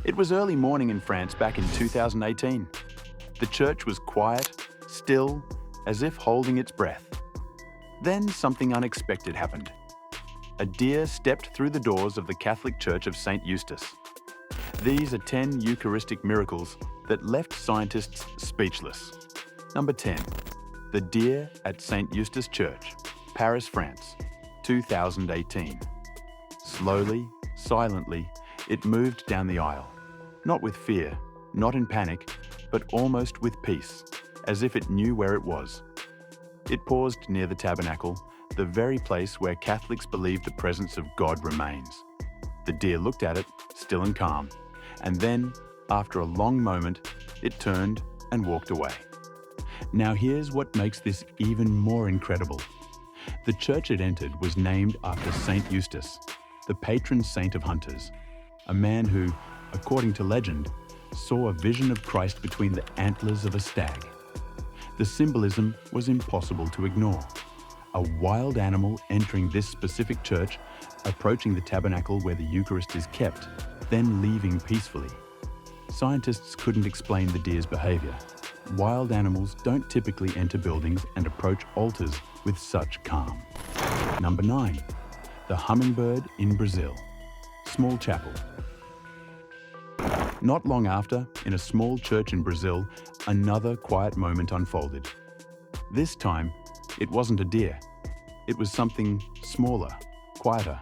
It was early morning in France back in 2018. The church was quiet, still, as if holding its breath. Then something unexpected happened. A deer stepped through the doors of the Catholic Church of St. Eustace. These are 10 Eucharistic miracles that left scientists speechless. Number 10. The deer at St. Eustace Church, Paris, France, 2018. Slowly, silently, it moved down the aisle. Not with fear, not in panic, but almost with peace, as if it knew where it was. It paused near the tabernacle, the very place where Catholics believe the presence of God remains. The deer looked at it, still and calm, and then, after a long moment, it turned and walked away. Now here's what makes this even more incredible. The church it entered was named after Saint Eustace, the patron saint of hunters, a man who, according to legend, saw a vision of Christ between the antlers of a stag. The symbolism was impossible to ignore. A wild animal entering this specific church, approaching the tabernacle where the Eucharist is kept, then leaving peacefully. Scientists couldn't explain the deer's behavior. Wild animals don't typically enter buildings and approach altars with such calm. Number 9. The hummingbird in Brazil. Small chapel. Not long after, in a small church in Brazil, another quiet moment unfolded. This time, it wasn't a deer. It was something smaller, quieter.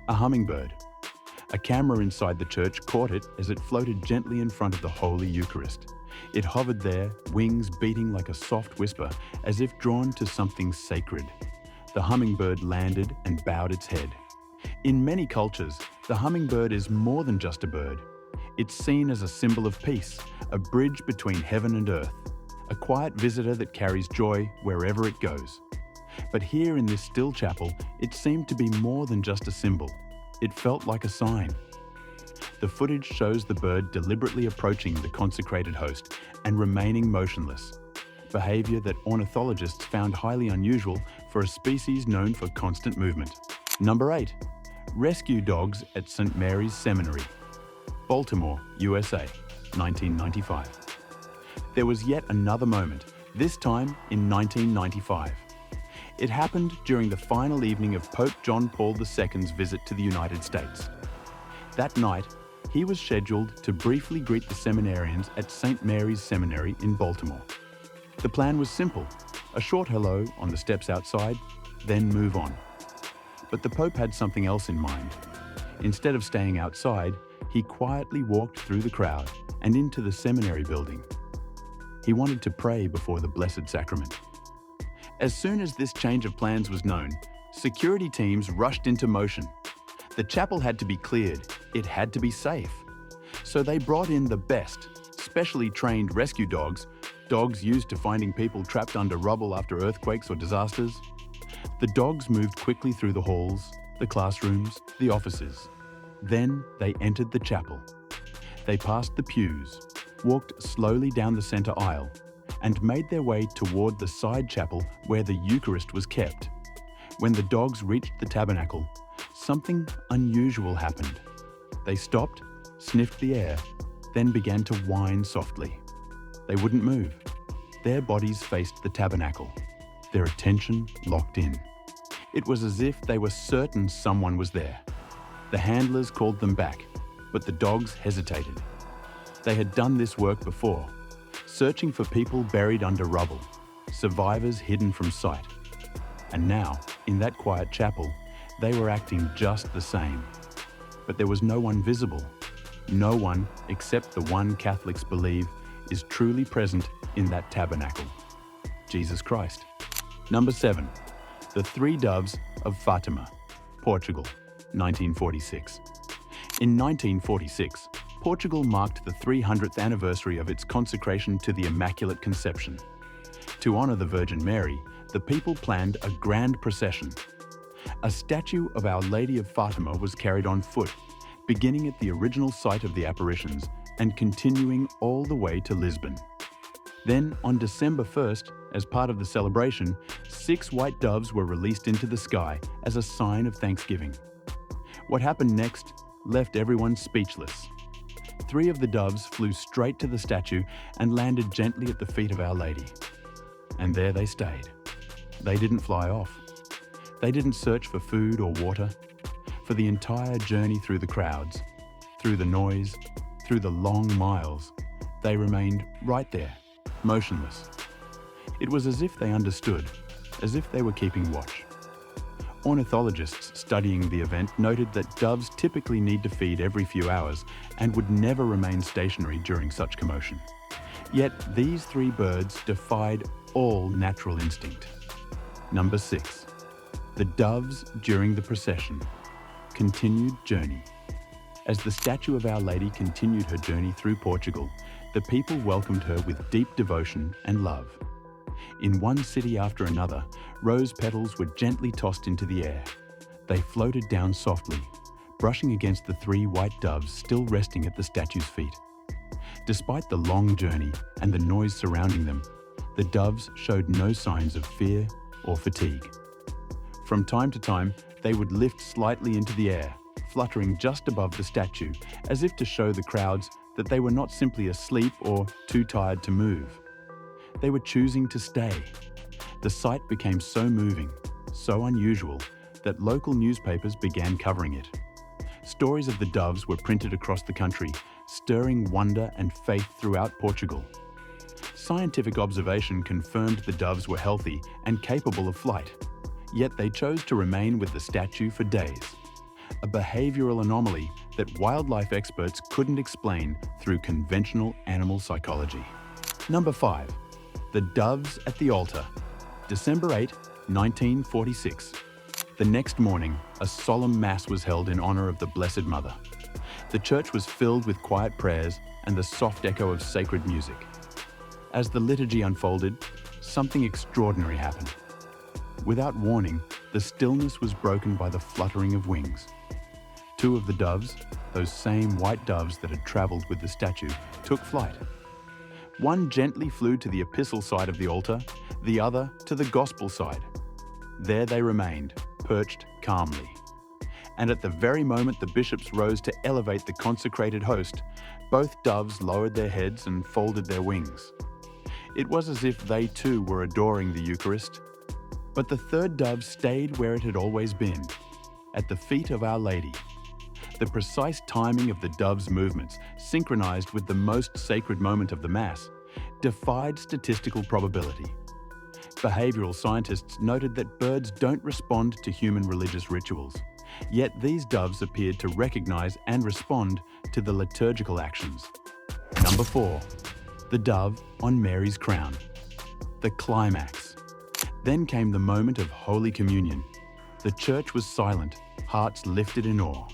A hummingbird. A camera inside the church caught it as it floated gently in front of the Holy Eucharist. It hovered there, wings beating like a soft whisper, as if drawn to something sacred. The hummingbird landed and bowed its head. In many cultures, the hummingbird is more than just a bird. It's seen as a symbol of peace, a bridge between heaven and earth, a quiet visitor that carries joy wherever it goes. But here in this still chapel, it seemed to be more than just a symbol. It felt like a sign. The footage shows the bird deliberately approaching the consecrated host and remaining motionless, behavior that ornithologists found highly unusual for a species known for constant movement. Number 8. Rescue dogs at St. Mary's Seminary, Baltimore, USA, 1995. There was yet another moment, this time in 1995. It happened during the final evening of Pope John Paul II's visit to the United States. That night, he was scheduled to briefly greet the seminarians at St. Mary's Seminary in Baltimore. The plan was simple, a short hello on the steps outside, then move on. But the Pope had something else in mind. Instead of staying outside, he quietly walked through the crowd and into the seminary building. He wanted to pray before the Blessed Sacrament. As soon as this change of plans was known, security teams rushed into motion. The chapel had to be cleared. It had to be safe. So they brought in the best, specially trained rescue dogs, dogs used to finding people trapped under rubble after earthquakes or disasters. The dogs moved quickly through the halls, the classrooms, the offices. Then they entered the chapel. They passed the pews, walked slowly down the center aisle, and made their way toward the side chapel where the Eucharist was kept. When the dogs reached the tabernacle, something unusual happened. They stopped, sniffed the air, then began to whine softly. They wouldn't move. Their bodies faced the tabernacle, their attention locked in. It was as if they were certain someone was there. The handlers called them back, but the dogs hesitated. They had done this work before, searching for people buried under rubble, survivors hidden from sight. And now, in that quiet chapel, they were acting just the same. But there was no one visible, no one except the one Catholics believe is truly present in that tabernacle, Jesus Christ. Number 7. The Three Doves of Fatima, Portugal, 1946. In 1946, Portugal marked the 300th anniversary of its consecration to the Immaculate Conception. To honor the Virgin Mary, the people planned a grand procession. A statue of Our Lady of Fatima was carried on foot, beginning at the original site of the apparitions and continuing all the way to Lisbon. Then, on December 1st, as part of the celebration, 6 white doves were released into the sky as a sign of thanksgiving. What happened next left everyone speechless. 3 of the doves flew straight to the statue and landed gently at the feet of Our Lady. And there they stayed. They didn't fly off. They didn't search for food or water. For the entire journey through the crowds, through the noise, through the long miles, they remained right there, motionless. It was as if they understood, as if they were keeping watch. Ornithologists studying the event noted that doves typically need to feed every few hours and would never remain stationary during such commotion. Yet these 3 birds defied all natural instinct. Number 6. The doves during the procession. Continued journey. As the statue of Our Lady continued her journey through Portugal, the people welcomed her with deep devotion and love. In one city after another, rose petals were gently tossed into the air. They floated down softly, brushing against the 3 white doves still resting at the statue's feet. Despite the long journey and the noise surrounding them, the doves showed no signs of fear or fatigue. From time to time, they would lift slightly into the air, fluttering just above the statue, as if to show the crowds that they were not simply asleep or too tired to move. They were choosing to stay. The sight became so moving, so unusual, that local newspapers began covering it. Stories of the doves were printed across the country, stirring wonder and faith throughout Portugal. Scientific observation confirmed the doves were healthy and capable of flight, yet they chose to remain with the statue for days. A behavioral anomaly that wildlife experts couldn't explain through conventional animal psychology. Number 5. The doves at the altar. December 8, 1946. The next morning, a solemn mass was held in honor of the Blessed Mother. The church was filled with quiet prayers and the soft echo of sacred music. As the liturgy unfolded, something extraordinary happened. Without warning, the stillness was broken by the fluttering of wings. 2 of the doves, those same white doves that had traveled with the statue, took flight. One gently flew to the epistle side of the altar, the other to the gospel side. There they remained, perched calmly. And at the very moment the bishops rose to elevate the consecrated host, both doves lowered their heads and folded their wings. It was as if they too were adoring the Eucharist. But the 3rd dove stayed where it had always been, at the feet of Our Lady. The precise timing of the dove's movements, synchronized with the most sacred moment of the Mass, defied statistical probability. Behavioral scientists noted that birds don't respond to human religious rituals, yet these doves appeared to recognize and respond to the liturgical actions. Number 4. The dove on Mary's crown. The climax. Then came the moment of Holy Communion. The church was silent, hearts lifted in awe.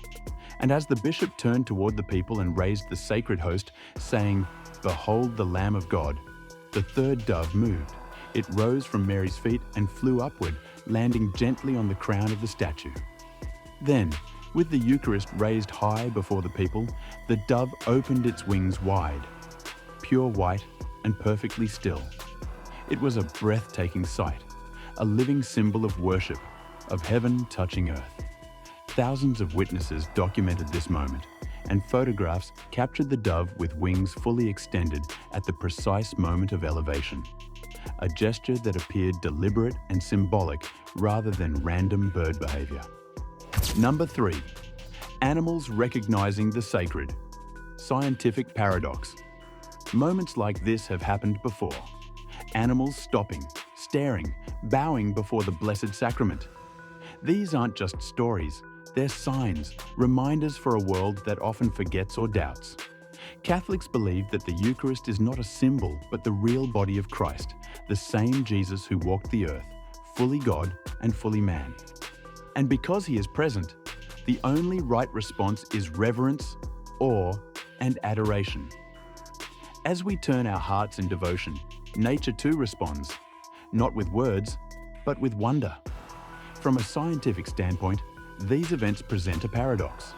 And as the bishop turned toward the people and raised the sacred host, saying, "Behold the Lamb of God," the 3rd dove moved. It rose from Mary's feet and flew upward, landing gently on the crown of the statue. Then, with the Eucharist raised high before the people, the dove opened its wings wide, pure white and perfectly still. It was a breathtaking sight, a living symbol of worship, of heaven touching earth. Thousands of witnesses documented this moment, and photographs captured the dove with wings fully extended at the precise moment of elevation. A gesture that appeared deliberate and symbolic rather than random bird behavior. Number 3. Animals recognizing the sacred. Scientific paradox. Moments like this have happened before. Animals stopping, staring, bowing before the Blessed Sacrament. These aren't just stories, they're signs, reminders for a world that often forgets or doubts. Catholics believe that the Eucharist is not a symbol, but the real body of Christ, the same Jesus who walked the earth, fully God and fully man. And because he is present, the only right response is reverence, awe, and adoration. As we turn our hearts in devotion, nature too responds, not with words, but with wonder. From a scientific standpoint, these events present a paradox.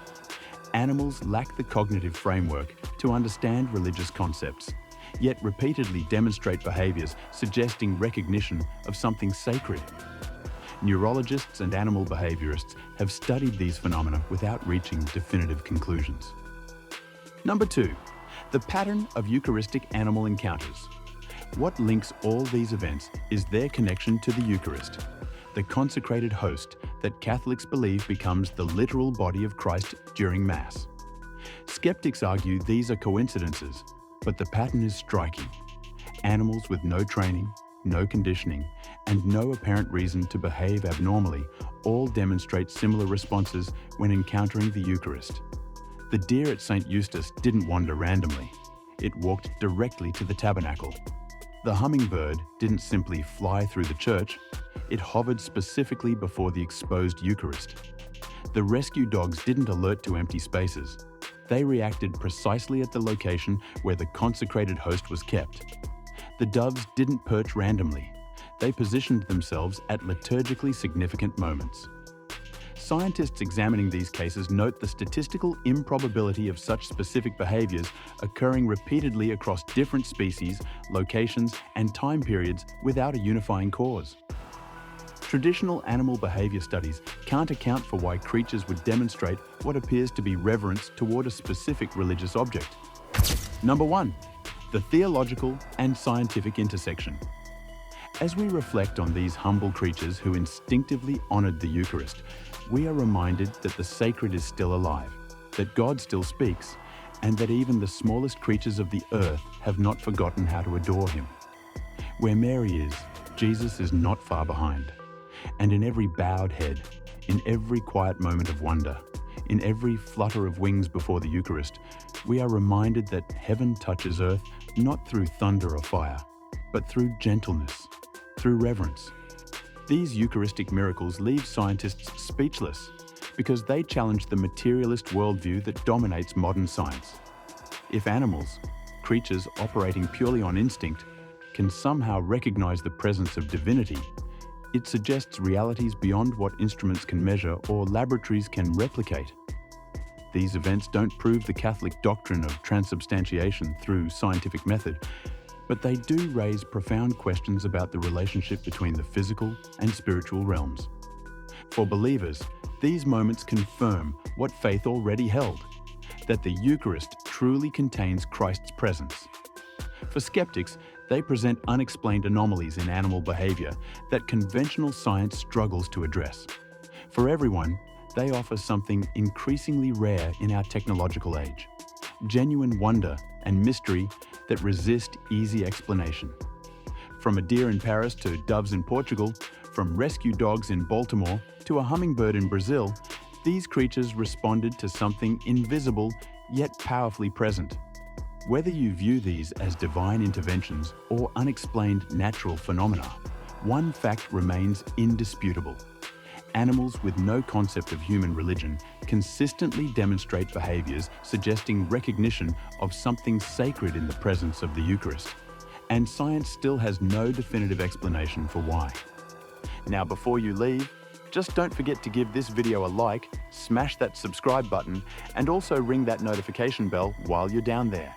Animals lack the cognitive framework to understand religious concepts, yet repeatedly demonstrate behaviors suggesting recognition of something sacred. Neurologists and animal behaviorists have studied these phenomena without reaching definitive conclusions. Number 2. The pattern of Eucharistic animal encounters. What links all these events is their connection to the Eucharist, the consecrated host that Catholics believe becomes the literal body of Christ during Mass. Skeptics argue these are coincidences, but the pattern is striking. Animals with no training, no conditioning, and no apparent reason to behave abnormally all demonstrate similar responses when encountering the Eucharist. The deer at St. Eustace didn't wander randomly. It walked directly to the tabernacle. The hummingbird didn't simply fly through the church, it hovered specifically before the exposed Eucharist. The rescue dogs didn't alert to empty spaces. They reacted precisely at the location where the consecrated host was kept. The doves didn't perch randomly. They positioned themselves at liturgically significant moments. Scientists examining these cases note the statistical improbability of such specific behaviors occurring repeatedly across different species, locations, and time periods without a unifying cause. Traditional animal behavior studies can't account for why creatures would demonstrate what appears to be reverence toward a specific religious object. Number 1. The theological and scientific intersection. As we reflect on these humble creatures who instinctively honored the Eucharist, we are reminded that the sacred is still alive, that God still speaks, and that even the smallest creatures of the earth have not forgotten how to adore him. Where Mary is, Jesus is not far behind. And in every bowed head, in every quiet moment of wonder, in every flutter of wings before the Eucharist, we are reminded that heaven touches earth not through thunder or fire, but through gentleness, through reverence. These Eucharistic miracles leave scientists speechless because they challenge the materialist worldview that dominates modern science. If animals, creatures operating purely on instinct, can somehow recognize the presence of divinity, it suggests realities beyond what instruments can measure or laboratories can replicate. These events don't prove the Catholic doctrine of transubstantiation through scientific method, but they do raise profound questions about the relationship between the physical and spiritual realms. For believers, these moments confirm what faith already held, that the Eucharist truly contains Christ's presence. For skeptics, they present unexplained anomalies in animal behavior that conventional science struggles to address. For everyone, they offer something increasingly rare in our technological age: genuine wonder and mystery that resist easy explanation. From a deer in Paris to doves in Portugal, from rescue dogs in Baltimore to a hummingbird in Brazil, these creatures responded to something invisible yet powerfully present. Whether you view these as divine interventions or unexplained natural phenomena, one fact remains indisputable. Animals with no concept of human religion consistently demonstrate behaviors suggesting recognition of something sacred in the presence of the Eucharist, and science still has no definitive explanation for why. Now, before you leave, just don't forget to give this video a like, smash that subscribe button, and also ring that notification bell while you're down there.